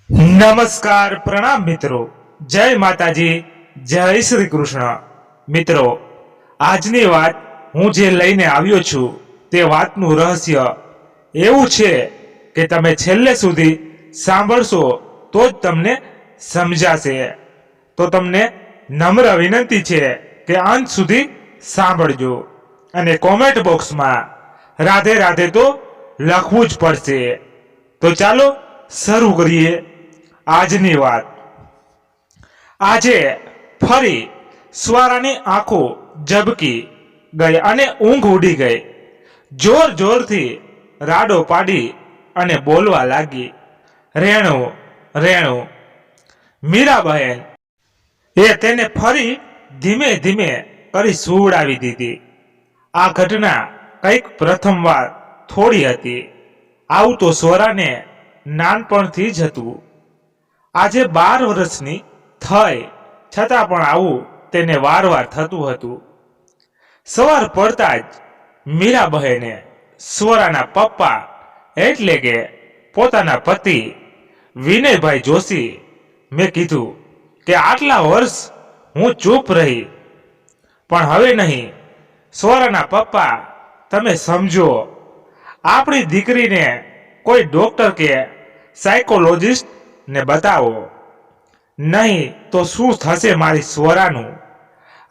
નમસ્કાર પ્રણામ મિત્રો, જય માતાજી, જય શ્રી કૃષ્ણ. મિત્રો, આજની વાત હું જે લઈને આવ્યો છું તે વાતનું રહસ્ય એવું છે કે તમે છેલ્લે સુધી સાંભળશો તો જ તમને સમજાશે. તો તમને નમ્ર વિનંતી છે કે અંત સુધી સાંભળજો અને કોમેન્ટ બોક્સમાં રાધે રાધે તો લખવું જ પડશે. તો ચાલો શરૂ કરીએ આજની વાત. આજે ફરી સ્વરાની આંખો ઝબકી ગઈ અને ઊંઘ ઉડી ગઈ. જોર જોરથી રાડો પાડી અને બોલવા લાગી, રેણુ રેણુ. મીરાબહેન એ તેને ફરી ધીમે ધીમે કરી સુવડાવી દીધી. આ ઘટના કંઈક પ્રથમવાર થોડી હતી. આવું તો સ્વરાને નાનપણથી જ હતું. આજે 12 વર્ષની થઈ છતાં પણ આવું તેને વારવાર થતું હતું. સવાર પડતા જ મીરાબહેને સ્વરાના પપ્પા એટલે કે પોતાના પતિ વિનયભાઈ જોશી મેં કીધું કે આટલા વર્ષ હું ચૂપ રહી, પણ હવે નહીં. સ્વરાના પપ્પા, તમે સમજો, આપણી દીકરીને કોઈ ડોક્ટર કે સાયકોલોજિસ્ટ ને બતાવો, નહીં તો શું થશે મારી સ્વરાનું.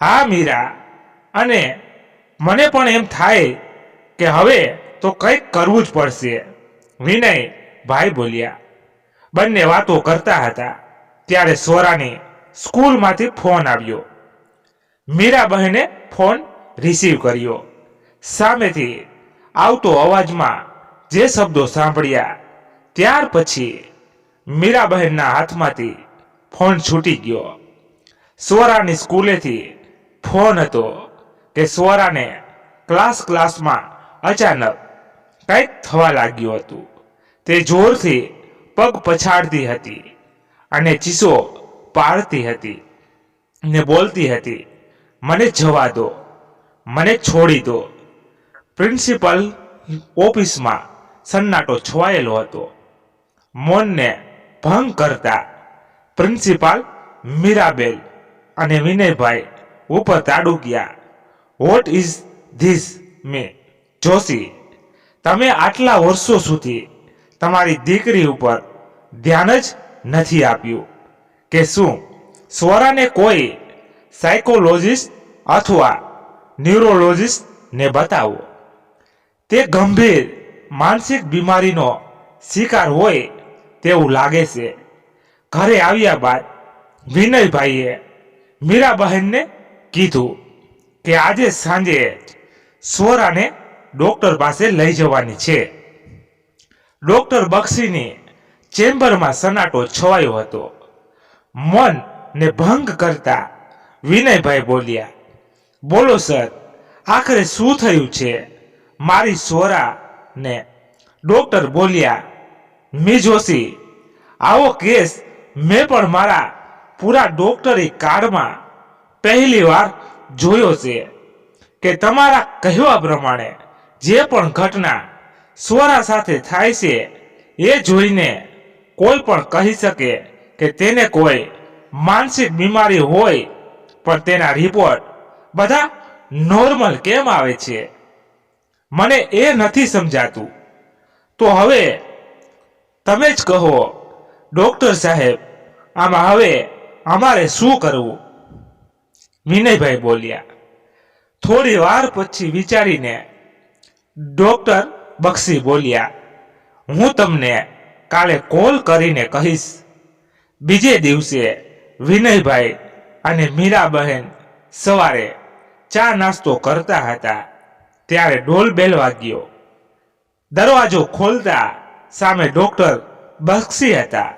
હા મીરા, અને મને પણ એમ થાય કે હવે તો કંઈક કરવું જ પડશે, વિનય ભાઈ બોલ્યા. બંને વાતો કરતા હતા ત્યારે સ્વરાની સ્કૂલમાંથી ફોન આવ્યો. મીરાબહેને ફોન રિસીવ કર્યો. સામેથી આવતો અવાજમાં જે શબ્દો સાંભળ્યા ત્યાર પછી મીરાબહેનના હાથમાંથી ફોન છૂટી ગયો. સ્વરાની સ્કૂલેથી ફોન હતો કે સ્વરાને ક્લાસમાં અચાનક કંઈક થવા લાગ્યું હતું. તે જોરથી પગ પછાડતી હતી અને ચીસો પાડતી હતી ને બોલતી હતી, મને જવા દો, મને છોડી દો. પ્રિન્સિપલ ઓફિસમાં સન્નાટો છવાયેલો હતો. મૌનને ભંગ કરતા પ્રિન્સિપાલ મીરાબેન અને વિનયભાઈ ઉપર તાડુક્યા. વોટ ઇઝ ધીસ મે જોશી, તમે આટલા વર્ષો સુધી તમારી દીકરી ઉપર ધ્યાન જ નથી આપ્યું કે શું? સ્વરાને કોઈ સાયકોલોજિસ્ટ અથવા ન્યુરોલોજિસ્ટ ને બતાવો. તે ગંભીર માનસિક બીમારીનો શિકાર હોય તેવું લાગે છે. ઘરે આવ્યા બાદ વિનયભાઈએ મીરાબહેનને કીધું કે આજે સાંજે સ્વરાને ડોક્ટર પાસે લઈ જવાની છે. ડોક્ટર બક્ષીની ચેમ્બરમાં સન્નાટો છવાયો હતો. મનને ભંગ કરતા વિનયભાઈ બોલ્યા, બોલો સર, આખરે શું થયું છે મારી સ્વરાને? ડોક્ટર બોલ્યા, મી જોશી, આવો કેસ મેં પણ મારા પૂરા ડોક્ટરી કાળમાં પહેલી વાર જોયો છે કે તમારા કહેવા પ્રમાણે જે પણ ઘટના સ્વરા સાથે થાય છે એ જોઈને કોઈ પણ કહી શકે કે તેને કોઈ માનસિક બીમારી હોય, પણ તેના રિપોર્ટ બધા નોર્મલ કેમ આવે છે? મને એ નથી સમજાતું. તો હવે તમે જ કહો ડોક્ટર સાહેબ, આમાં હવે અમારે શું કરવું? વિનયભાઈ બોલ્યા. થોડી વાર પછી વિચારીને ડોક્ટર બક્ષી બોલ્યા, હું તમને કાલે કોલ કરીને કહીશ. બીજે દિવસે વિનયભાઈ અને મીરાબહેન સવારે ચા નાસ્તો કરતા હતા ત્યારે ડોલ બેલ વાગ્યો. દરવાજો ખોલતા સામે ડોક્ટર બક્ષી હતા.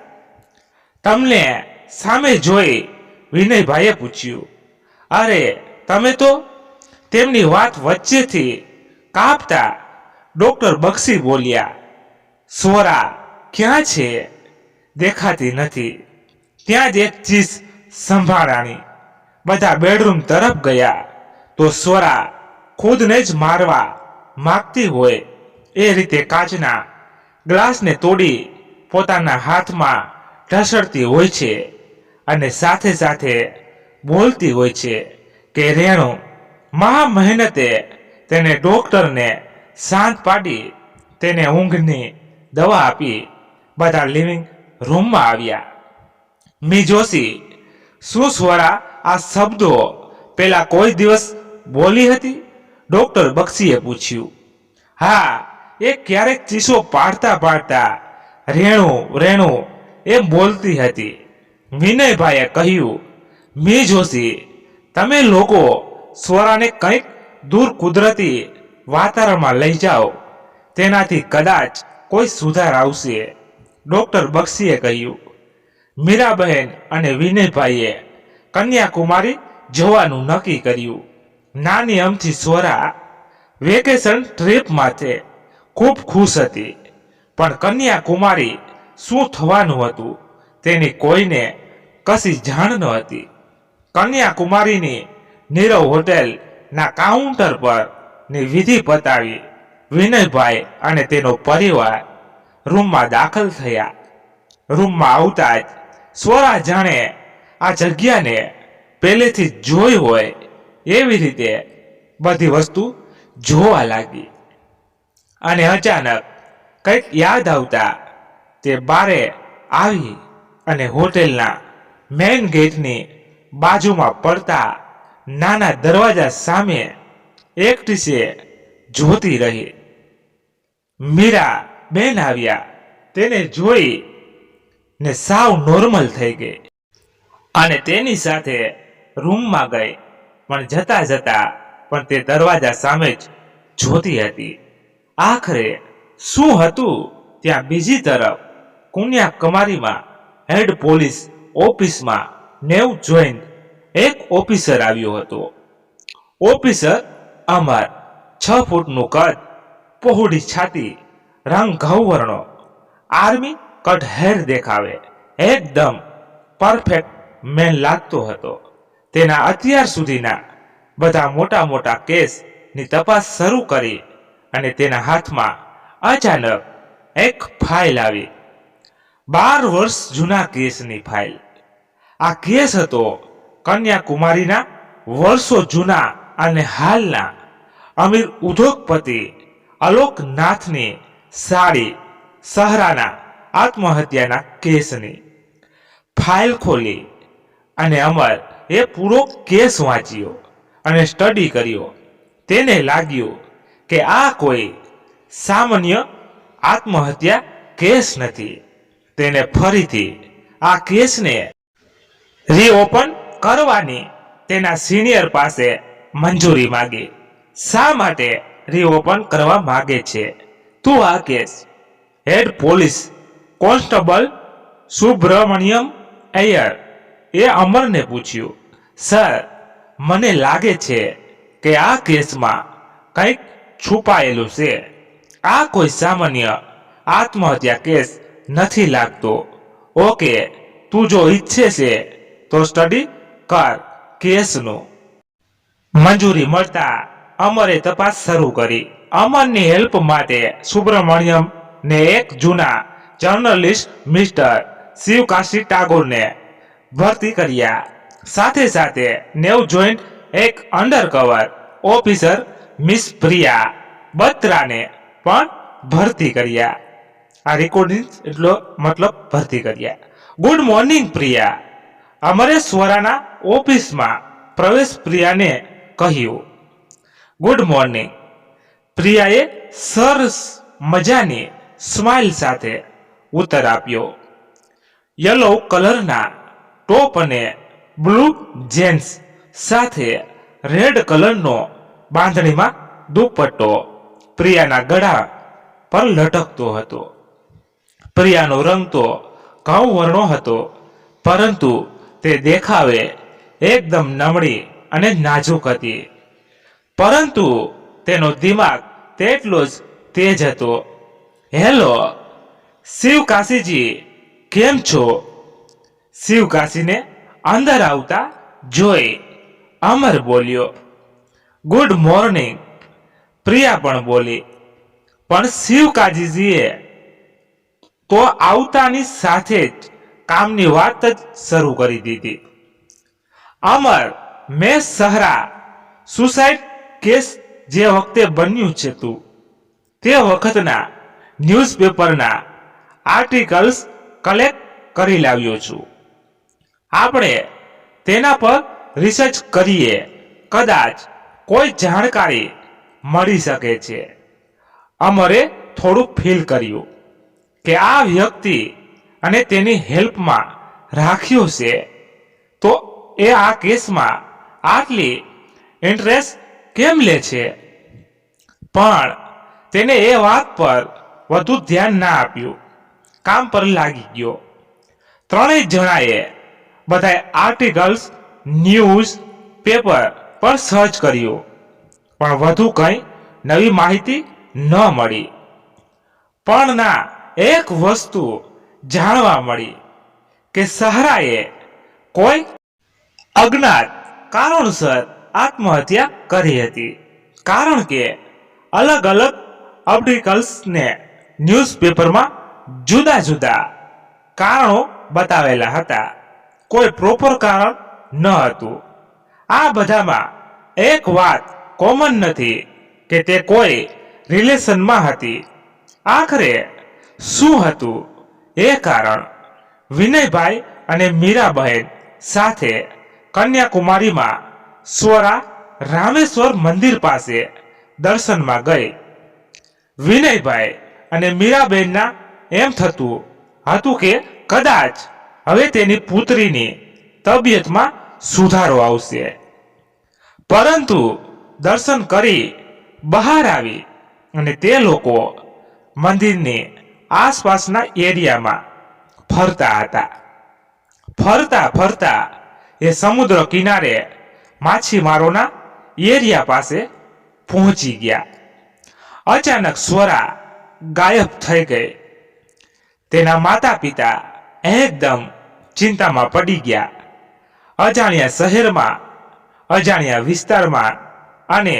તમને સામે જોઈ વિનયભાઈએ પૂછ્યું, અરે તમે તો? તેમની વાત વચ્ચેથી કાપતા ડોક્ટર બક્ષી બોલ્યા, સ્વરા ક્યાં છે? દેખાતી નથી. ત્યાં જ એક ચીજ સંભાળાણી. બધા બેડરૂમ તરફ ગયા તો સ્વરા ખુદને જ મારવા માગતી હોય એ રીતે કાચના ગ્લાસને તોડી પોતાના હાથમાં ઢસડતી હોય છે અને સાથે સાથે બોલતી હોય છે કે રેણુ મહા મહેનતે તેને ડોક્ટરને શાંત પાડી તેને ઊંઘની દવા આપી બધા લિવિંગ રૂમમાં આવ્યા. મી જોશી, શું સ્વરા આ શબ્દો પેલા કોઈ દિવસ બોલી હતી? ડોક્ટર બક્ષીએ પૂછ્યું. હા, એ ક્યારેક ચીસો પાડતા પાડતા રેણુ રેણુ એમ બોલતી હતી. વિનયભાઈએ કહ્યું, મી જોશી, તમે લોકો સ્વરાને કંઈક દૂર કુદરતી વાતાવરણમાં લઈ જાઓ, તેનાથી કદાચ કોઈ સુધાર આવશે. ડોક્ટર બક્ષીએ કહ્યું. મીરાબહેન અને વિનયભાઈએ કન્યાકુમારી જવાનું નક્કી કર્યું. નાની અમથી સ્વરા વેકેશન ટ્રીપ માટે ખૂબ ખુશ હતી, પણ કન્યાકુમારી શું થવાનું હતું તેની કોઈને કશી જાણ ન હતી. કન્યાકુમારીની નીરવ હોટેલના કાઉન્ટર પર ની વિધિ પતાવી વિનયભાઈ અને તેનો પરિવાર રૂમમાં દાખલ થયા. રૂમમાં આવતા જ સ્વરા જાણે આ જગ્યાને પહેલેથી જ જોઈ હોય એવી રીતે બધી વસ્તુ જોવા લાગી અને અચાનક કંઈક યાદ આવતા તે બારે આવી અને હોટેલના મેઇન ગેટની બાજુમાં પડતા નાના દરવાજા સામે એકટીસે જોતી રહી. મીરા બેન આવ્યા. તેને જોઈ ને સાવ નોર્મલ થઈ ગઈ અને તેની સાથે રૂમમાં ગઈ, પણ જતા જતા પણ તે દરવાજા સામે જ જોતી હતી. આખરે શું હતું ત્યાં બીજી તરફ કન્યાકુમારીમાં હેડ પોલીસ ઓફિસમાં નેવ જોઈન્ટ એક ઓફિસર આવ્યો હતો. ઓફિસર અમર, 6 ફૂટનું કદ, પહોળી છાતી, રંગ ઘઉંવર્ણો, આર્મી કટ હેર દેખાવે, એકદમ પરફેક્ટ મેન લાગતો હતો. તેના અત્યાર સુધીના બધા મોટા મોટા કેસની તપાસ શરૂ કરી અને તેના હાથમાં અચાનક એક ફાઇલ આવી. 12 વર્ષ જૂના કેસની ફાઇલ. આ કેસ હતો કન્યાકુમારીના વર્ષો જૂના અને હાલના અમીર ઉદ્યોગપતિ અલોકનાથની સાડી સહરાના આત્મહત્યાના કેસની. ફાઇલ ખોલી અને અમર એ પૂરો કેસ વાંચ્યો અને સ્ટડી કર્યો. તેને લાગ્યું કે આ કોઈ સામાન્ય આત્મહત્યા કેસ નથી. તેને ફરીથી આ કેસને રીઓપન કરવાની તેના સિનિયર પાસે મંજૂરી માંગી. શા માટે રીઓપન કરવા માંગે છે તું આ કેસ? હેડ પોલીસ કોન્સ્ટેબલ સુબ્રમણ્યમ અય્યર એ અમરને પૂછ્યું. સર, મને લાગે છે કે આ કેસમાં કંઈક છુપાયેલું છે. આ કોઈ સામાન્ય આત્મહત્યા કેસ નથી લાગતો. ઓકે, તું જો ઈચ્છે છે તો સ્ટડી કર કેસનું. મંજૂરી મળતા અમરે તપાસ શરૂ કરી. અમરની હેલ્પ માટે સુબ્રમણ્યમ ને એક જૂના જર્નલિસ્ટ મિસ્ટર શિવકાશી ટાગોરને ભરતી કર્યા. સાથે સાથે નેવ જોઈન્ટ એક અંડરકવર ઓફિસર મિસ પ્રિયા બત્રાને પણ ભરતી કર્યા. આ રેકોર્ડિંગ એટલો મતલબ ભરતી કર્યા. Good morning Priya. અમરે સ્વરાના ઓફિસમાં પ્રવેશ પ્રિયાને કહ્યું. Good morning. પ્રિયાએ સરસ મજાની સ્માઇલ સાથે ઉત્તર આપ્યો. યલો કલરના ટોપ અને બ્લુ જીન્સ સાથે રેડ કલરનો બાંધણીમાં દુપટ્ટો પ્રિયાના ગળા પર લટકતો હતો. પ્રિયાનો રંગ તો ઘઉંવર્ણો હતો, પરંતુ તે દેખાવે એકદમ નમળી અને નાજુક હતી. પરંતુ તેનો દિમાગ તેટલો જ તેજ હતો. હેલો શિવકાશીજી, કેમ છો? શિવકાશીને અંદર આવતા જોઈ અમર બોલ્યો. Good morning. પ્રિયા પણ બોલી. પણ શિવકાશીજીએ તો આવતાની સાથે જ કામની વાત જ શરૂ કરી દીધી. અમર, મેં સહરા સુસાઇડ કેસ જે વખતે બન્યું છે તે વખતના ન્યૂઝપેપરના આર્ટિકલ્સ કલેક્ટ કરી લાવ્યો છું. આપણે તેના પર રિસર્ચ કરીએ, કદાચ કોઈ જાણકારી મળી શકે છે. અમરે થોડું ફીલ કર્યું કે આ વ્યક્તિ અને તેની હેલ્પમાં રાખ્યો છે તો એ આ કેસમાં આટલી ઇન્ટરેસ્ટ કેમ લે છે. પણ તેને એ વાત પર વધુ ધ્યાન ના આપ્યું, કામ પર લાગી ગયો. ત્રણેય જણાએ બધાએ આર્ટિકલ્સ ન્યૂઝ પેપર પર સર્ચ કર્યું, પણ વધુ કંઈ નવી માહિતી ન મળી. પણ ના, એક વસ્તુ જાણવા મળી કે સહરાએ કોઈ અજ્ઞાત કારણસર આત્મહત્યા કરી હતી. કારણ કે અલગ અલગ આર્ટિકલ્સને ન્યૂઝપેપરમાં જુદા જુદા કારણો બતાવેલા હતા, કોઈ પ્રોપર કારણ ન હતું. આ બધામાં એક વાત કોમન નથી કે તે કોઈ રિલેશનમાં હતી. આખરે શું હતું એ કારણ? વિનયભાઈ અને મીરાબહેન સાથે કન્યાકુમારીમાં સ્વરા રામેશ્વર મંદિર પાસે દર્શનમાં ગઈ. વિનયભાઈ અને મીરાબહેનના એમ થતું હતું કે કદાચ હવે તેની પુત્રીની તબિયતમાં સુધારો આવશે. પરંતુ દર્શન કરી બહાર આવી અને તે લોકો મંદિરની આસપાસના એરિયામાં ફરતા હતા. ફરતા ફરતા એ સમુદ્ર કિનારે માછીમારોના એરિયા પાસે પહોંચી ગયા. અચાનક સ્વરા ગાયબ થઈ ગઈ. તેના માતા પિતા એકદમ ચિંતામાં પડી ગયા. અજાણ્યા શહેરમાં, અજાણ્યા વિસ્તારમાં, અને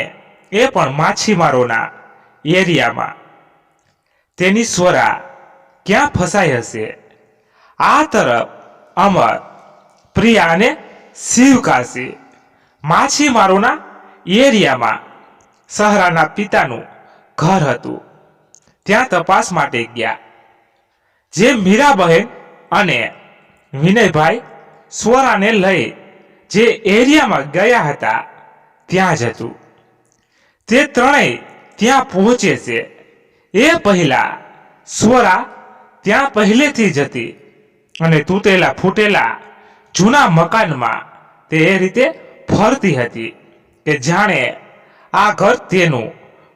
એ પણ માછીમારોના એરિયામાં. તેની સ્વરા ક્યાં ફસાઈ હશે? આ તરફ અમર, પ્રિયા અને શિવકાશી માછીમારોના એરિયામાં સહરાના પિતાનું ઘર હતું, ત્યાં તપાસ માટે ગયા. જે મીરાબહેન અને વિનયભાઈ સ્વરાને લઈ જે એરિયામાં ગયા હતા ત્યાં જ હતું. તે ત્રણેય ત્યાં પહોંચે છે એ પહેલા સ્વરા ત્યાં પહેલેથી જ હતી અને તૂટેલા ફૂટેલા જૂના મકાનમાં તે એ રીતે ફરતી હતી કે જાણે આ ઘર તેનું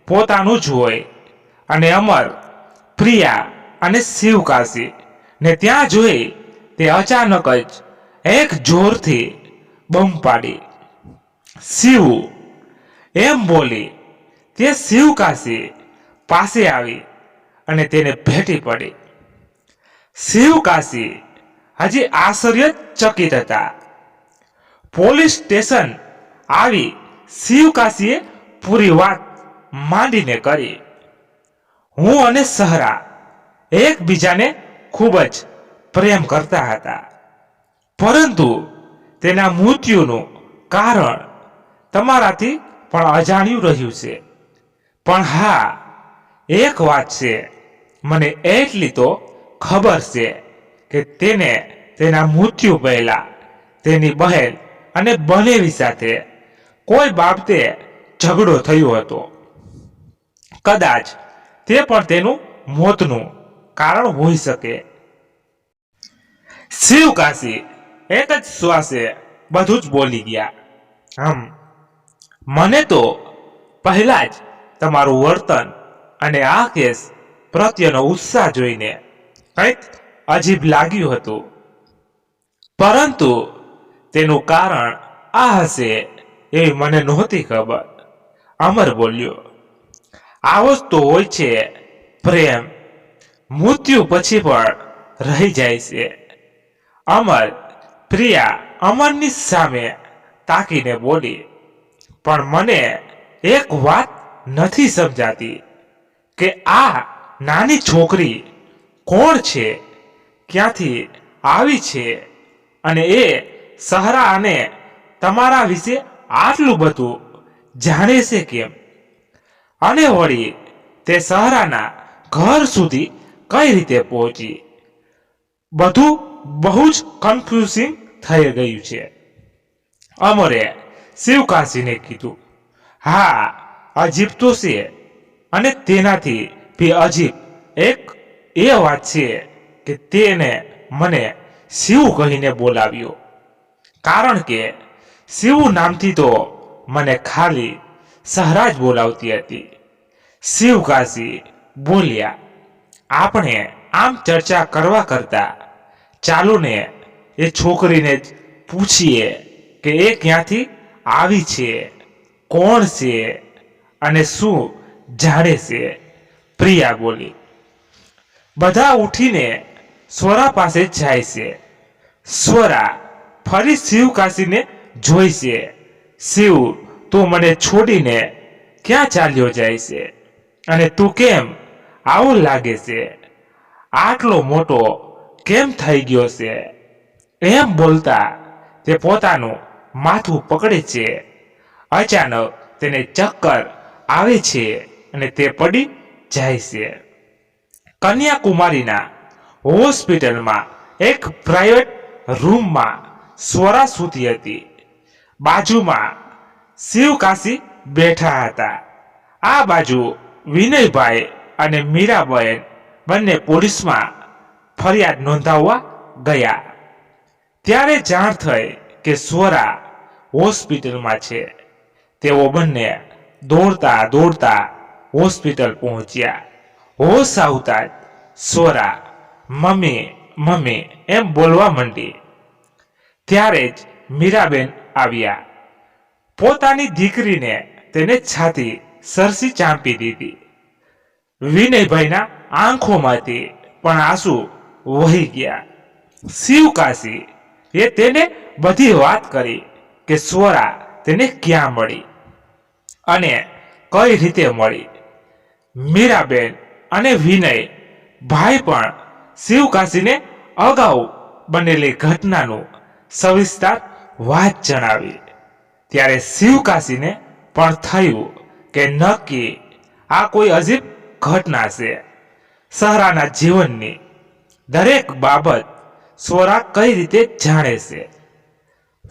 પોતાનું જ હોય. અને અમર, પ્રિયા અને શિવકાશી ને ત્યાં જોઈ તે અચાનક જ એક જોરથી બમ પાડી. શિવ એમ બોલી. તે શિવકાશી પાસે આવી અને તેને ભેટી પડી. શિવકાશી હજી આશ્ચર્યચકિત હતા. પોલીસ સ્ટેશન આવી શિવકાશીએ પૂરી વાત માંડીને કરી. હું અને સહરા એકબીજાને ખૂબ જ પ્રેમ કરતા હતા, પરંતુ તેના મૃત્યુનું કારણ તમારાથી પણ અજાણ્યું રહ્યું છે. પણ હા, એક વાત છે, મને એટલી તો ખબર છે કે તેને તેના મૃત્યુ પહેલા તેની બહેન અને બનેવી સાથે કોઈ બાબતે ઝઘડો થયો હતો. કદાચ તે પણ તેનું મોતનું કારણ હોઈ શકે. શિવકાશી એક જ શ્વાસે બધું જ બોલી ગયા. મને તો પહેલા જ તમારું વર્તન અને આ કેસ પ્રત્યેનો ઉત્સાહ જોઈને કંઈક અજીબ લાગ્યું હતું, પરંતુ તેનું કારણ આ હશે એવી મને નહોતી ખબર. અમર બોલ્યો. આવો જ તો હોય છે પ્રેમ, મૃત્યુ પછી પણ રહી જાય છે. અમર, પ્રિયા અમરની સામે તાકીને બોલી. પણ મને એક વાત નથી સમજાતી કે આ નાની છોકરી કોણ છે, ક્યાંથી આવી છે અને એ સહરા અને તમારા વિશે આટલું બધું જાણે છે કેમ? અને વળી તે સહરાના ઘર સુધી કઈ રીતે પહોંચી? બધું બહુ જ કન્ફ્યુઝિંગ થઈ ગયું છે. અમરે શિવકાશીને કીધું, હા, અજીબ તો છે, અને તેનાથી બી અજીબ એક એ વાત છે કે તેને મને શિવ કહીને બોલાવ્યો, કારણ કે શિવ નામથી તો મને ખાલી સહરા જ બોલાવતી હતી. શિવકાશી બોલ્યા, આપણે આમ ચર્ચા કરવા કરતા ચાલો ને એ છોકરીને જ પૂછીએ કે એ ક્યાંથી આવી છે, કોણ છે અને શું જાણે છે. પ્રિયા બોલી. બધા ઉઠીને સ્વરા પાસે જાય છે. સ્વરા ફરી શિવકાશીને જોઈ છે. શિવ, તું મને છોડીને ક્યાં ચાલ્યો જાય છે? અને તું કેમ આવું લાગે છે? આટલો મોટો કેમ થઈ ગયો છે? એમ બોલતા તે પોતાનું માથું પકડે છે. અચાનક તેને ચક્કર આવે છે અને તે પડી જાય છે. કન્યાકુમારીના હોસ્પિટલમાં એક પ્રાઇવેટ રૂમમાં સ્વરા સૂતી હતી. બાજુમાં શિવકાશી બેઠા હતા. આ બાજુ વિનયભાઈ અને મીરાબેન બંને પોલીસમાં ફરિયાદ નોંધાવવા ગયા. ત્યારે જાણ થઈ કે સ્વરા હોસ્પિટલમાં છે. તેઓ બંને દોડતા દોડતા હોસ્પિટલ પહોંચ્યા. હોશ આવતા જ સ્વરા મમ્મી મમ્મી એમ બોલવા માંડી. ત્યારે જ મીરાબેન આવ્યા. પોતાની દીકરીને તેને છાતી સરસી ચાંપી દીધી. વિનયભાઈના આંખોમાંથી પણ આંસુ વહી ગયા. શિવકાશી એ તેને બધી વાત કરી કે સ્વરા તેને ક્યાં મળી અને કઈ રીતે મળી. મીરાબેન અને વિનય ભાઈ પણ શિવકાશીને અગાઉ બનેલી ઘટનાનું સવિસ્તાર વાત જણાવી. ત્યારે શિવકાશીને પણ થયું કે નક્કી આ કોઈ અજીબ ઘટના છે. સહરાના જીવનની દરેક બાબત સ્વરા કઈ રીતે જાણે છે.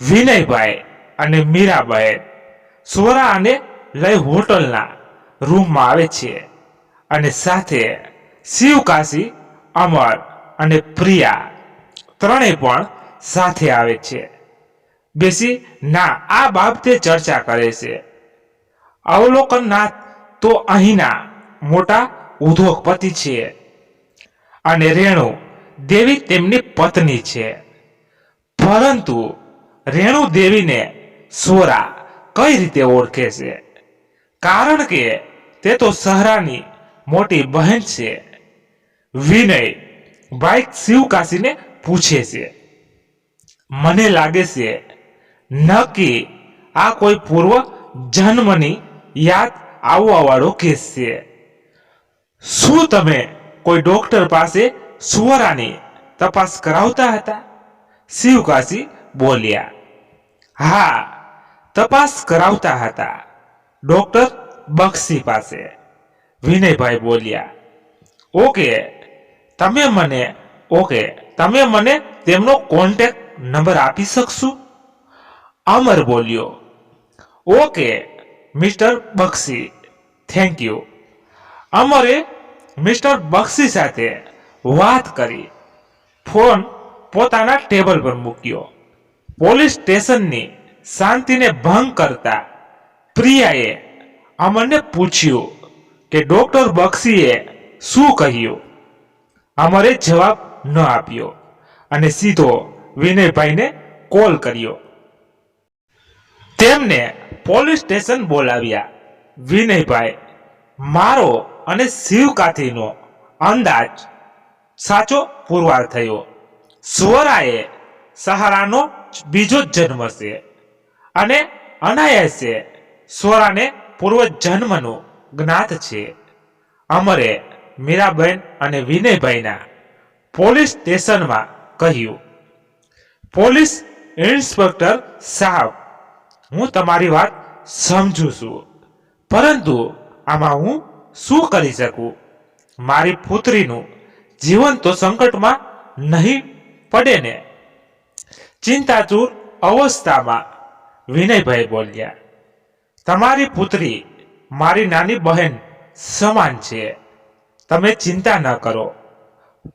વિનયભાઈ અને મીરાબાઈ સ્વરાને લઈ હોટલના રૂમમાં આવે છે અને સાથે શિવકાશી, અમર અને પ્રિયા ત્રણેય પણ સાથે આવે છે. બેસી આ બાબતે ચર્ચા કરે છે. અવલોકનનાથ તો અહીંના મોટા ઉદ્યોગપતિ છે અને રેણુ દેવી તેમની પત્ની છે. પરંતુ રેણુ દેવીને સ્વરા કઈ રીતે ઓળખે છે? કારણ કે તે તો સહરાની મોટી બહેન છે. વિનય ભાઈ શિવકાશીને પૂછે છે, મને લાગે છે નક્કી આ કોઈ પૂર્વ જન્મની યાદ આવવા વાળો કેસ છે. શું તમે કોઈ ડોક્ટર પાસે સ્વરાની તપાસ કરાવતા હતા? શિવકાશી બોલ્યા, હા, તપાસ કરાવતા હતા, ડોક્ટર બક્ષી પાસે. વિનયભાઈ બોલ્યા, ઓકે, તમે મને તેમનો કોન્ટેક્ટ નંબર આપી શકશો? અમર બોલ્યો, okay mister Bakshi, thank you. અમરે મિસ્ટર બક્ષી સાથે વાત કરી. ફોન પોતાના ટેબલ પર મૂક્યો. પોલીસ સ્ટેશનની શાંતિને ભંગ કરતા પ્રિયાએ અમરને પૂછ્યું કે ડોક્ટર બક્ષીએ શું કહ્યું. અમરે જવાબ ન આપ્યો અને સીધો વિનયભાઈને કોલ કર્યો. તેમને પોલીસ સ્ટેશન બોલાવ્યા. વિનયભાઈ, મારો અને શિવકાશીનો અંદાજ સાચો પુરવાર થયો. સ્વરાએ સહારાનો બીજો જન્મ છે અને અનાયાસે સ્વરાને પૂર્વ જન્મનું જ્ઞાત છે. અમરે મીરાબેન અને વિનયભાઈના પોલીસ સ્ટેશનમાં કહ્યું, પોલીસ ઇન્સ્પેક્ટર સાહેબ, હું તમારી વાત સમજુ છું, પરંતુ આમાં હું શું કરી શકું? મારી પુત્રીનું જીવન તો સંકટમાં નહીં પડે ને? ચિંતાતુર અવસ્થામાં વિનયભાઈ બોલ્યા, તમારી પુત્રી મારી નાની બહેન સમાન છે, તમે ચિંતા ન કરો,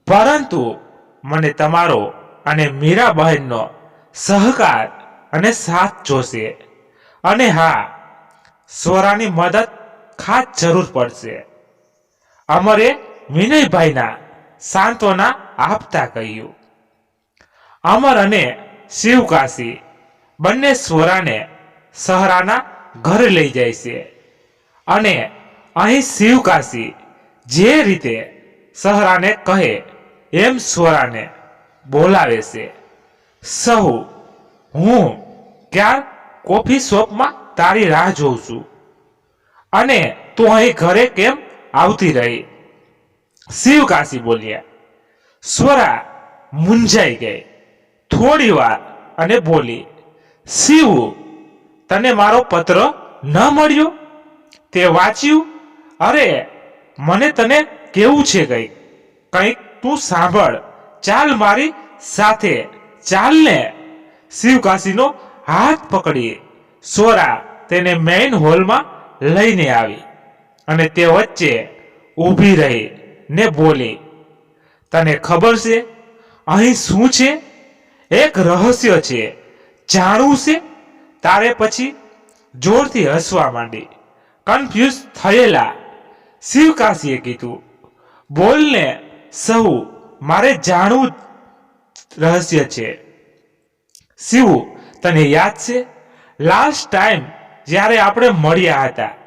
પરંતુ મને તમારો અને મીરા બહેનનો સહકાર અને સાથ જોશે. અને હા, સ્વરાની મદદ ખાસ જરૂર પડશે. અમરે વિનયભાઈના સાંત્વના આપતા કહ્યું. અમર અને શિવકાશી બંને સ્વરાને સહરાના ઘરે લઈ જાય છે અને અહીં શિવકાશી જે રીતે સહરાને કહે એમ સ્વરાને બોલાવે છે. સહુ, હું ક્યાં કોફી શોપમાં તારી રાહ જોઉં છું, અને તું અહીં ઘરે કેમ આવતી રહી? શિવકાશી બોલ્યા. સ્વરા મૂંઝાઈ ગઈ થોડી વાર અને બોલી, શિવ, તને મારો પત્ર ન મળ્યો? તે વાંચ્યું? અરે, મને તને કેવું છે કંઈક તું સાંભળ, ચાલ મારી સાથે, ચાલ ને. શિવકાશીનો હાથ પકડી સ્વરા તેને મેઇન હોલમાં લઈને આવી અને તે વચ્ચે ઊભી રહી ને બોલી, તને ખબર છે અહીં શું છે? એક રહસ્ય છે, જાણવું છે તારે? પછી જોરથી હસવા માંડી. કન્ફ્યુઝ થયેલા શિવકાશીએ કીધું, બોલને સહુ, મારે જાણવું રહસ્ય છે. શિવ, તને યાદ છે લાસ્ટ ટાઈમ જ્યારે આપણે મળ્યા હતા,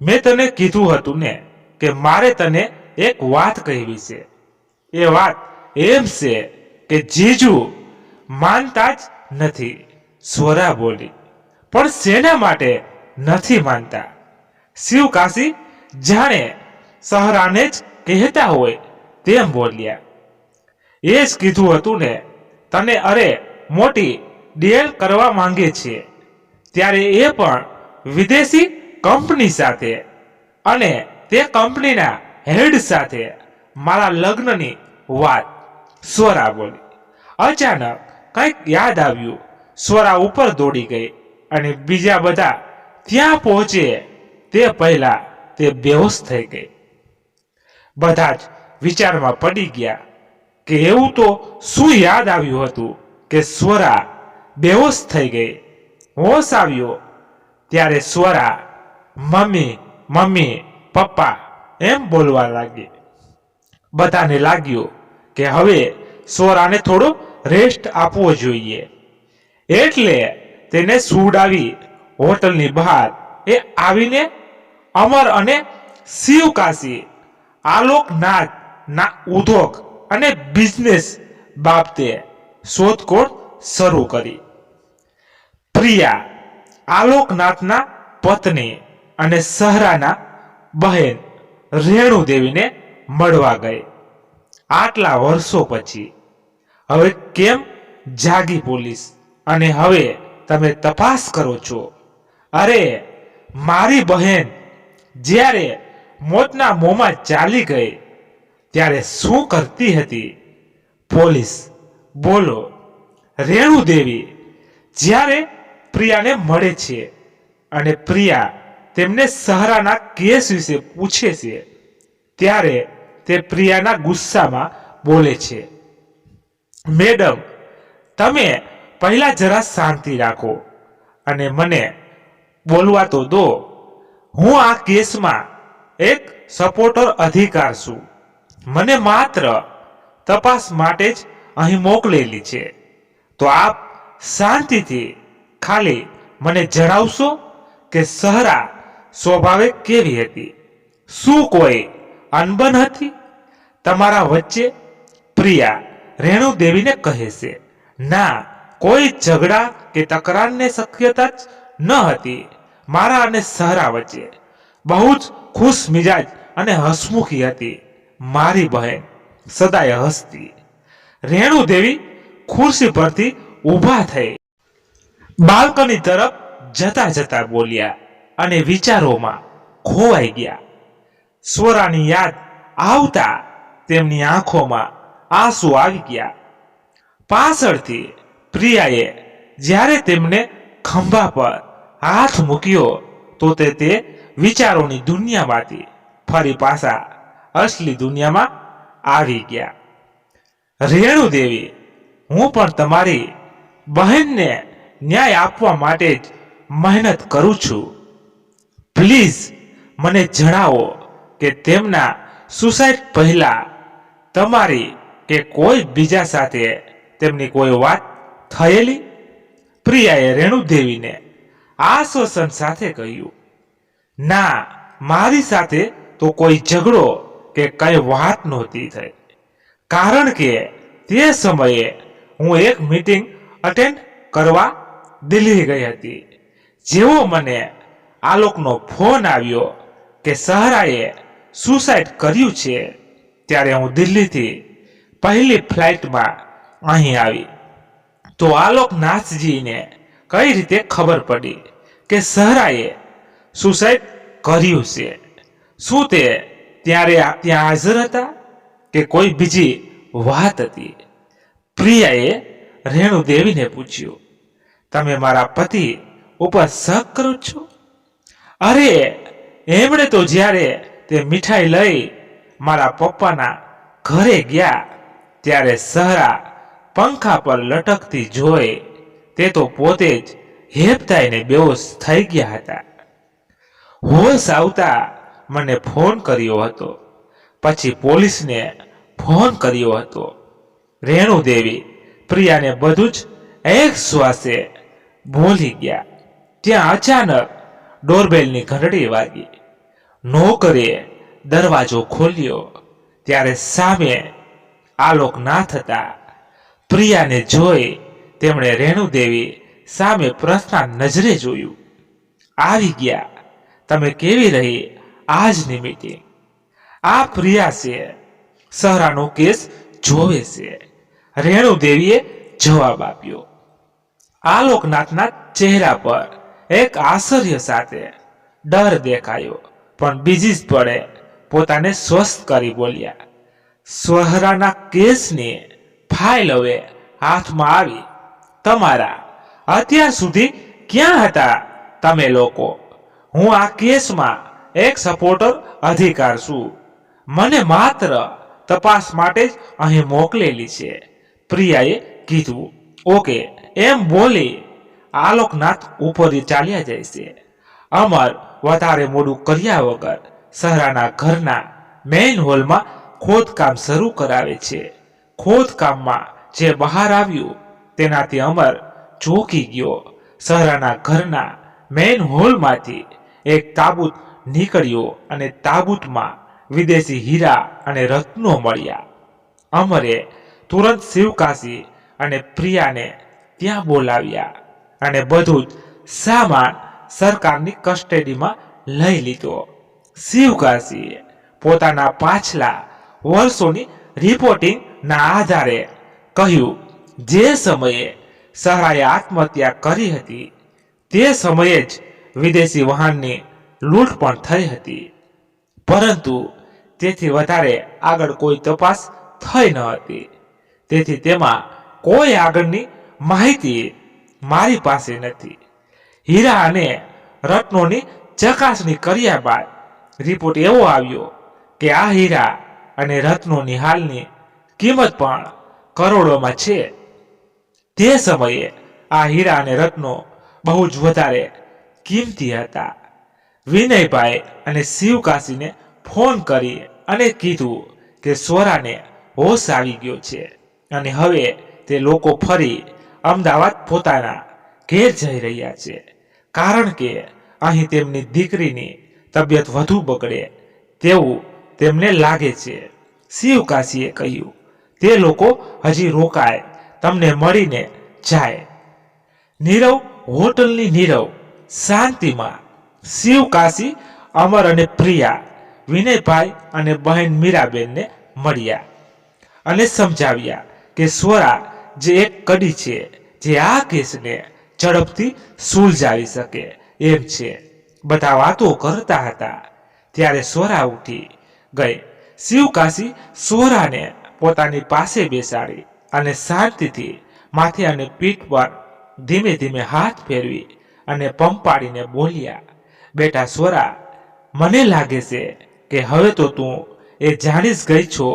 મેં તને કીધું હતું ને કે મારે તને એક વાત કહેવી છે. એ વાત એમ છે કે જીજુ માનતા જ નથી. સ્વરા બોલી, પણ શેના માટે નથી માનતા? શિવકાશી જાણે સહરાને જ કહેતા હોય તેમ બોલ્યા, એ જ કીધું હતું ને તને, અરે મોટી ડીલ કરવા માંગે છે, ત્યારે એ પણ વિદેશી કંપની સાથે, અને તે કંપનીના હેડ સાથે મારા લગ્નની વાત. સ્વરા બોલી. અચાનક કંઈક યાદ આવ્યું. સ્વરા ઉપર દોડી ગઈ અને બીજા બધા ત્યાં પહોંચે તે પહેલા તે બેહોશ થઈ ગઈ. બધા જ વિચારમાં પડી ગયા કે એવું તો શું યાદ આવ્યું હતું કે સ્વરા બેહોશ થઈ ગઈ. હોશ આવ્યો ત્યારે સ્વરા મમ્મી મમ્મી, પપ્પા એમ બોલવા લાગી. બધાને લાગ્યું કે હવે સ્વરાને થોડો રેસ્ટ આપવો જોઈએ, એટલે તેને સુવડાવી હોટલની બહાર એ આવીને અમર અને શિવકાશી આલોકનાથ ના ઉદ્યોગ અને બિઝનેસ બાબતે શોધખોળ શરૂ કરી. પ્રિયા આલોકનાથના પત્ની અને સહરાના બહેન રેણુદેવીને મળવા ગઈ. આટલા વર્ષો પછી હવે કેમ જાગી પોલીસ, અને હવે તમે તપાસ કરો છો? અરે મારી બહેન જ્યારે મોતના મોંમાં ચાલી ગઈ ત્યારે શું કરતી હતી? પોલીસ, બોલો. રેણુદેવી જ્યારે પ્રિયાને મળે છે અને પ્રિયા તેમને સહરાના કેસ વિશે પૂછે છે, ત્યારે તે પ્રિયાના ગુસ્સામાં બોલે છે, મેડમ, તમે પહેલા જરા શાંતિ રાખો અને મને બોલવા તો દો. હું આ કેસમાં એક સપોર્ટર અધિકાર છું. મને માત્ર તપાસ માટે જ અહીં મોકલેલી છે. તો આપ શાંતિથી ખાલી મને જણાવશો કે સહરા સ્વભાવે કેવી હતી? શું કોઈ અનબન હતી તમારા વચ્ચે? પ્રિયા રેણુદેવીને કહે છે, ના, કોઈ ઝઘડા કે તકરારની શક્યતા જ ન હતી મારા અને સહરા વચ્ચે. બહુ જ ખુશ મિજાજ અને હસમુખી હતી મારી બહેન, સદાય હસતી. રેણુ દેવી ખુરશી પરથી ઊભા થઈ બાલ્કની તરફ જતા જતા બોલ્યા અને વિચારોમાં ખોવાઈ ગયા. સ્વરાની યાદ આવતા તેમની આંખોમાં આંસુ આવી ગયા. પાછળથી પ્રિયાએ જ્યારે તેમને ખંભા પર હાથ મૂક્યો તો તે વિચારોની દુનિયામાંથી ફરી પાછા અસલી દુનિયામાં આવી ગયા. રેણુ દેવી, હું પણ તમારી બહેનને ન્યાય આપવા માટે જ મહેનત કરું છું. પ્લીઝ મને જણાવો કે તેમના સુસાઇડ પહેલા તમારી કે કોઈ બીજા સાથે તેમની કોઈ વાત થયેલી? પ્રિયાએ રેણુ દેવીને આશ્વાસન સાથે કહ્યું, ના, મારી સાથે તો કોઈ ઝઘડો કે કઈ વાત નહોતી થઈ, કારણ કે તે સમયે હું એક મીટિંગ અટેન્ડ કરવા દિલ્હી ગઈ હતી. જેવો મને આલોકનો ફોન આવ્યો કે સહરાએ સુસાઇડ કર્યું છે ત્યારે હું દિલ્હીથી પહેલી ફ્લાઇટમાં અહીં આવી. તો આલોકનાથજીને કઈ રીતે ખબર પડી કે સહરાએ સુસાઇડ કર્યું છે? શું તે ત્યાં હાજર હતા કે કોઈ બીજી વાત હતી? પ્રિયાએ રેણુ દેવીને પૂછ્યું, તમે મારા પતિ ઉપર શક કરો છો? અરે, એમણે તો જ્યારે તે મીઠાઈ લઈ મારા પપ્પાના ઘરે ગયા ત્યારે સહરા પંખા પર લટકતી જોઈ તે તો પોતે જ હેબતાઈને બેહોશ થઈ ગયા હતા. હોશ આવતા મને ફોન કર્યો હતો, પછી પોલીસને ફોન કર્યો હતો. રેણુ દેવી પ્રિયાને બધું જ એક શ્વાસે બોલી ગયા. ત્યાં અચાનક ડોરબેલની ઘંટડી વાગી. નોકરે દરવાજો ખોલ્યો ત્યારે સામે આલોકનાથ હતા. પ્રિયાને જોઈ તેમણે રેણુ દેવી સામે પ્રશ્ન નજરે જોયું. આવી ગયા, તમે કેવી રહી આજની મીટિંગ? આ પ્રિયા છે, સહરાનો કેસ જોવે છે. રેણુ દેવીએ જવાબ આપ્યો. આલોકનાથના ચહેરા પર એક આશ્ચર્ય સાથે ડર દેખાયો, પણ બીજી જ પળે પોતાને સ્વસ્થ કરી બોલ્યા, સહરાના કેસની ફાઇલ હવે હાથમાં આવી. તમારા અત્યાર સુધી ક્યાં હતા તમે લોકો? હું આ કેસમાં એક સપોર્ટર અધિકાર છું. મને માત્ર તપાસ માટે જ અહીં મોકલેલી છે, પ્રિયાએ કીધું. ઓકે, એમ બોલી આલોકનાથ ઉપર ચાલ્યા જાય છે. અમર વધારે મોડું કર્યા વગર સહરાના ઘરના મેઇન હોલમાં ખોદકામ શરૂ કરાવે છે. ખોદકામમાં જે બહાર આવ્યું તેનાથી અમર ચોંકી ગયો. સહરાના ઘરના મેઇન હોલમાંથી એક તાબૂત નીકળ્યો અને તાબૂતમાં વિદેશી હીરા અને રત્નો મળ્યા. અમરે તુરંત શિવકાશી અને પ્રિયાને ત્યાં બોલાવ્યા અને બધું જ સામાન સરકારની કસ્ટડીમાં લઈ લીધો. શિવકાશીએ પોતાના પાછલા વર્ષોની રિપોર્ટિંગના આધારે કહ્યું, જે સમયે સહરાએ આત્મહત્યા કરી હતી તે સમયે જ વિદેશી વાહનની લૂંટ પણ થઈ હતી, પરંતુ તેથી વધારે આગળ કોઈ તપાસ થઈ ન હતી. તેથી તેમાં કોઈ આગળની માહિતી મારી પાસે નથી. હીરા અને રત્નોની ચકાસણી કર્યા બાદ રિપોર્ટ એવો આવ્યો કે આ હીરા અને રત્નોની હાલની કિંમત પણ કરોડોમાં છે. તે સમયે આ હીરા અને રત્નો બહુ જ વધારે કિંમતી હતા. વિનયભાઈ અને શિવકાશીને ફોન કરી અને કીધું કે સ્વરાને હોશ આવી ગયો છે અને હવે તે લોકો ફરી અમદાવાદ પોતાના ઘેર જઈ રહ્યા છે, કારણ કે અહીં તેમની દીકરીની તબિયત વધુ બગડે તેવું તેમને લાગે છે. શિવકાશીએ કહ્યું, તે લોકો હજી રોકાય, તમને મળીને જાય. નીરવ હોટલની નીરવ શાંતિમાં શિવકાશી, અમર અને પ્રિયા વિનયભાઈ અને બહેન મીરાબેનને મળ્યા અને સમજાવ્યા કે સ્વરા જે એક કડી છે જે આ કેસને ઝડપથી સુલઝાવી શકે એમ છે. બધા વાતો કરતા હતા ત્યારે સ્વરા ઉઠી ગઈ. શિવકાશી સ્વરાને પોતાની પાસે બેસાડી અને શાંતિથી માથે અને પીઠ પર ધીમે ધીમે હાથ ફેરવી અને પંપાડીને બોલ્યા, બેટા સ્વરા, મને લાગે છે કે હવે તો તું એ જાણી જ ગઈ છો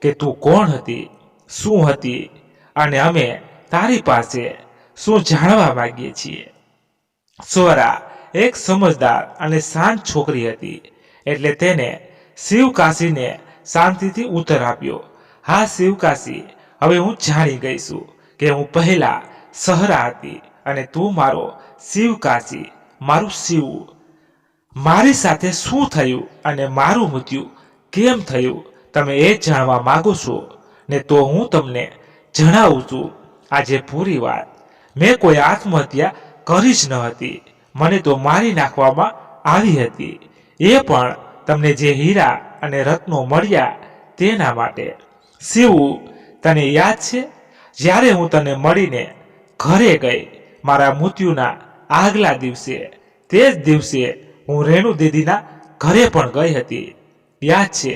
કે તું કોણ હતી, શું હતી અને અમે તારી પાસે શું જાણવા માંગીએ છીએ. સ્વરા એક સમજદાર અને શાંત છોકરી હતી એટલે તેને શિવકાશીને શાંતિથી ઉત્તર આપ્યો, હા શિવકાશી, હવે હું જાણી ગઈ છું કે હું પહેલા સહરા હતી અને તું મારો શિવકાશી, મારું શિવ. મારી સાથે શું થયું અને મારું મૃત્યુ કેમ થયું તમે એ જાણવા માંગો છો ને તો હું તમને જણાવું છું આજે પૂરી વાત. મેં કોઈ આત્મહત્યા કરી જ ન હતી. મને તો મારી નાખવામાં આવી હતી, એ પણ તમને જે હીરા અને રત્નો મળ્યા તેના માટે. શિવ, તને યાદ છે જ્યારે હું તને મળીને ઘરે ગઈ મારા મૃત્યુના આગલા દિવસે? તે જ દિવસે હું રેણુ દીદીના ઘરે પણ ગઈ હતી. યાદ છે,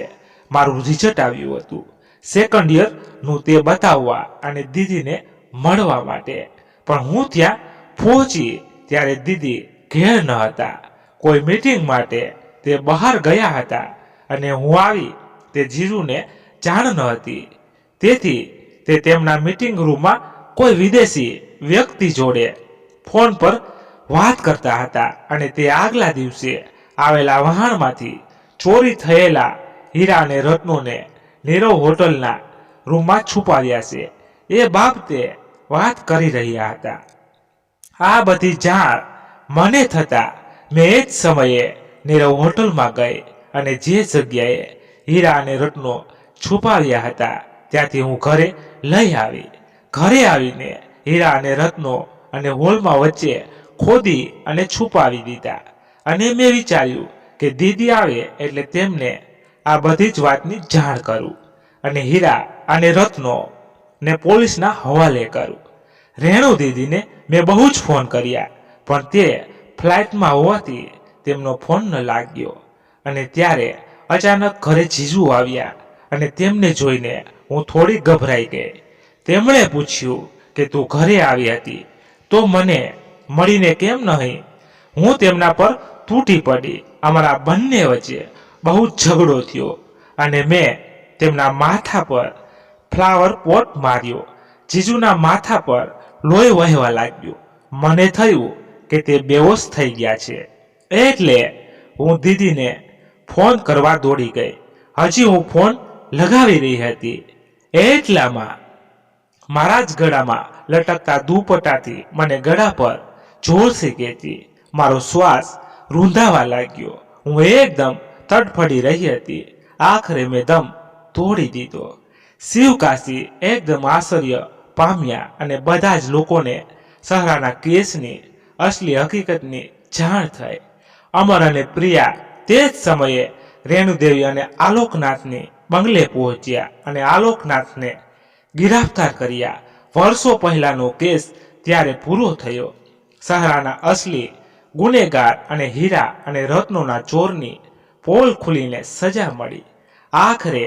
મારું રિઝલ્ટ આવ્યું હતું સેકન્ડ યરનું, તે બતાવવા અને દીદીને મળવા માટે. પણ હું ત્યાં પહોંચી ત્યારે દીદી ઘેર ન હતા. કોઈ મીટિંગ માટે તે બહાર ગયા હતા અને હું આવી તે જીજુને જાણ ન હતી. તેથી તે તેમના મીટિંગ રૂમમાં કોઈ વિદેશી વ્યક્તિ જોડે ફોન પર વાત કરતા હતા અને તે આગલા દિવસે આવેલા વહાણમાંથી ચોરી થયેલા હીરા અને રત્નોને નીરવ હોટલના રૂમમાં છુપાવ્યા છે એ બાબતે વાત કરી રહ્યા હતા. આ બધી જાણ મને થતા મેં એ જ સમયે નીરવ હોટલમાં ગઈ અને જે જગ્યાએ હીરા અને રત્નો છુપાવ્યા હતા ત્યાંથી હું ઘરે લઈ આવી. ઘરે આવીને હીરા અને રત્નો અને હોલમાં વચ્ચે ખોદી અને છુપાવી દીધા અને મેં વિચાર્યું કે દીદી આવે એટલે તેમને આ બધી જ વાતની જાણ કરું અને હીરા અને રત્નો ને પોલીસના હવાલે કરું. રેણુ દીદીને મેં બહુ જ ફોન કર્યા પણ તે ફ્લાઇટમાં હોવાથી તેમનો ફોન ન લાગ્યો અને ત્યારે અચાનક ઘરે જીજુ આવ્યા અને તેમને જોઈને હું થોડી ગભરાઈ ગઈ. તેમણે પૂછ્યું કે તું ઘરે આવી હતી તો મને મળીને કેમ નહીં? હું તેમના પર તૂટી પડી. અમારા બંને વચ્ચે બહુ ઝઘડો થયો અને મેં તેમના માથા પર ફ્લાવર પોટ માર્યો. જીજુના માથા પર લોહી વહેવા લાગ્યું. મને થયું કે તે બેહોશ થઈ ગયા છે એટલે હું દીદીને ફોન કરવા દોડી ગઈ. હજી હું ફોન લગાવી રહી હતી એટલામાં મારા જ ગળામાં લટકતા દુપટ્ટાથી મને ગળા પર જોરથી ખેંચી. મારો શ્વાસ રૂંધાવા લાગ્યો. હું એકદમ તડફડી રહી હતી. આખરે મેં દમ તોડી દીધો. શિવકાશી એકદમ આશ્ચર્ય પામ્યા અને બધા જ લોકોને સહરાના કેસની અસલી હકીકતની જાણ થઈ. અમર અને પ્રિયા તે જ સમયે રેણુદેવી અને આલોકનાથની બંગલે પહોંચ્યા અને આલોકનાથને ગિરફ્તાર કર્યા. વર્ષો પહેલાનો કેસ ત્યારે પૂરો થયો. સહરાના અસલી ગુનેગાર અને હીરા અને રત્નોના ચોરની પોલ ખુલીને સજા મળી. આખરે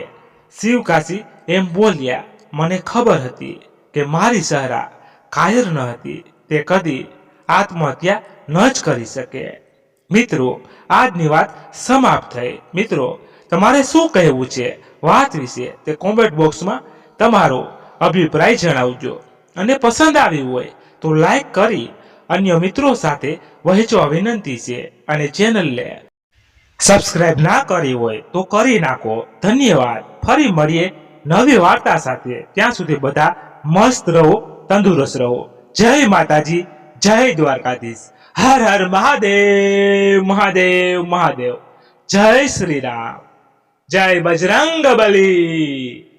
શિવકાશી એમ બોલ્યા, મને ખબર હતી કે મારી સહરા કાયર ન હતી. તે કદી આત્મહત્યા ન જ કરી શકે. મિત્રો, આજની વાત સમાપ્ત થઈ. મિત્રો, તમારે શું કહેવું છે વાત વિશે તે કોમેન્ટ બોક્સમાં તમારો અભિપ્રાય જણાવજો અને પસંદ આવ્યું હોય તો લાઈક કરી અન્ય મિત્રો સાથે વહેંચવા વિનંતી છે અને ચેનલને સબસ્ક્રાઇબ ના કરી હોય તો કરી નાખો. ધન્યવાદ. ફરી મળીએ નવી વાર્તા સાથે. ત્યાં સુધી બધા મસ્ત રહો, તંદુરસ્ત રહો. જય માતાજી, જય દ્વારકાધીશ. હર હર મહાદેવ મહાદેવ મહાદેવ. જય શ્રી રામ, જય બજરંગ બલી.